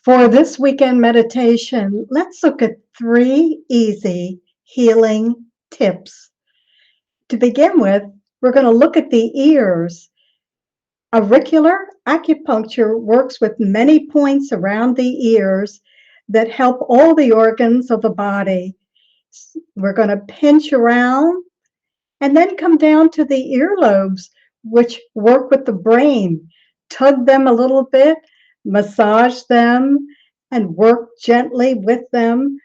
For this weekend meditation, let's look at 3 easy healing tips. To begin with, we're going to look at the ears. Auricular acupuncture works with many points around the ears that help all the organs of the body. We're going to pinch around and then come down to the earlobes, which work with the brain. Tug them a little bit, massage them, and work gently with them.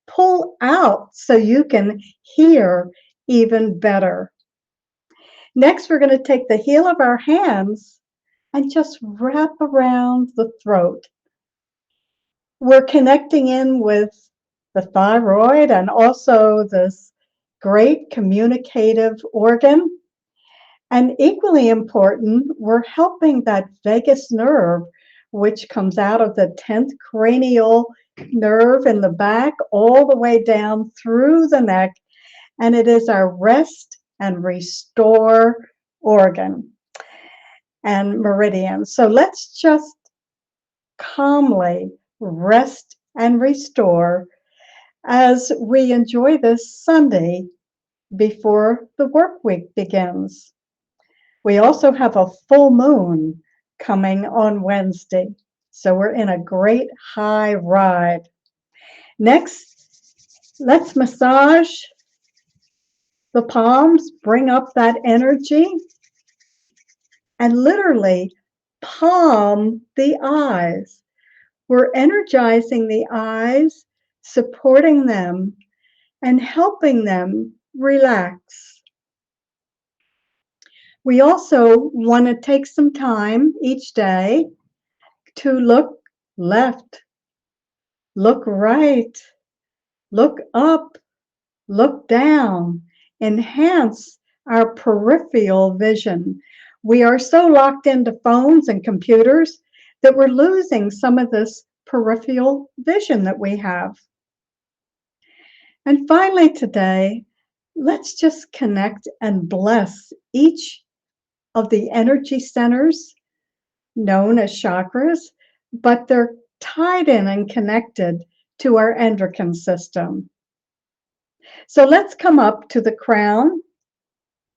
Pull out so you can hear even better. Next, we're going to take the heel of our hands and just wrap around the throat. We're connecting in with the thyroid and also this great communicative organ. And equally important, we're helping that vagus nerve, which comes out of the 10th cranial nerve in the back, all the way down through the neck. And it is our rest and restore organ and meridian. So let's just calmly rest and restore as we enjoy this Sunday before the work week begins. We also have a full moon coming on Wednesday, so we're in a great high ride. Next, let's massage the palms, bring up that energy, and literally palm the eyes. We're energizing the eyes, supporting them, and helping them relax. We also want to take some time each day to look left, look right, look up, look down, enhance our peripheral vision. We are so locked into phones and computers that we're losing some of this peripheral vision that we have. And finally today, let's just connect and bless each of the energy centers known as chakras, but they're tied in and connected to our endocrine system. So let's come up to the crown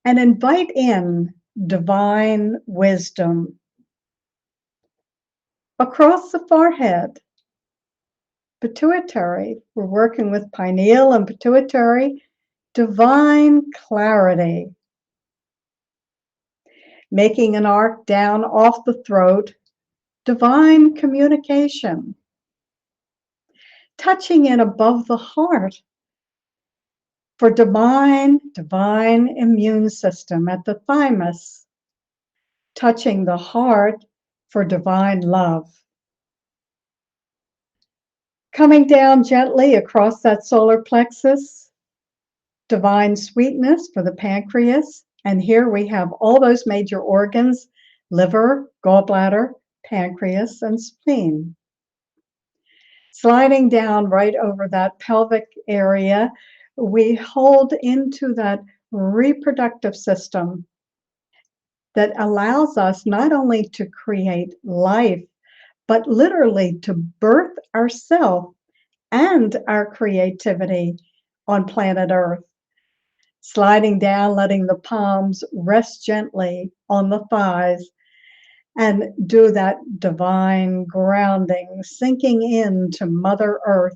and invite in divine wisdom. Across the forehead, pituitary, we're working with pineal and pituitary, divine clarity. Making an arc down off the throat, divine communication. Touching in above the heart for divine immune system at the thymus. Touching the heart for divine love. Coming down gently across that solar plexus, divine sweetness for the pancreas. And here we have all those major organs, liver, gallbladder, pancreas, and spleen. Sliding down right over that pelvic area, we hold into that reproductive system that allows us not only to create life, but literally to birth ourselves and our creativity on planet Earth. Sliding down, letting the palms rest gently on the thighs and do that divine grounding, sinking into Mother Earth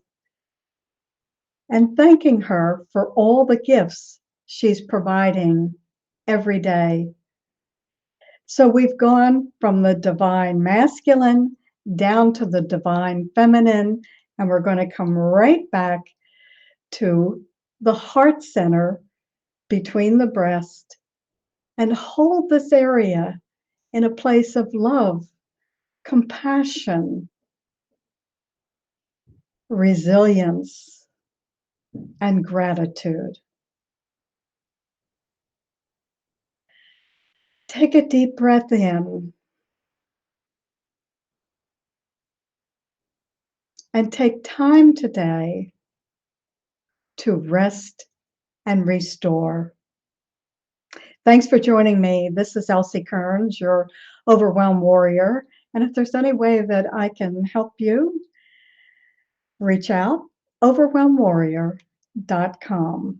and thanking her for all the gifts she's providing every day. So we've gone from the divine masculine down to the divine feminine, and we're going to come right back to the heart center between the breast and hold this area in a place of love, compassion, resilience, and gratitude. Take a deep breath in and take time today to rest and restore. Thanks for joining me. This is Elsie Kerns, your Overwhelm warrior, And if there's any way that I can help you, reach out, overwhelmwarrior.com.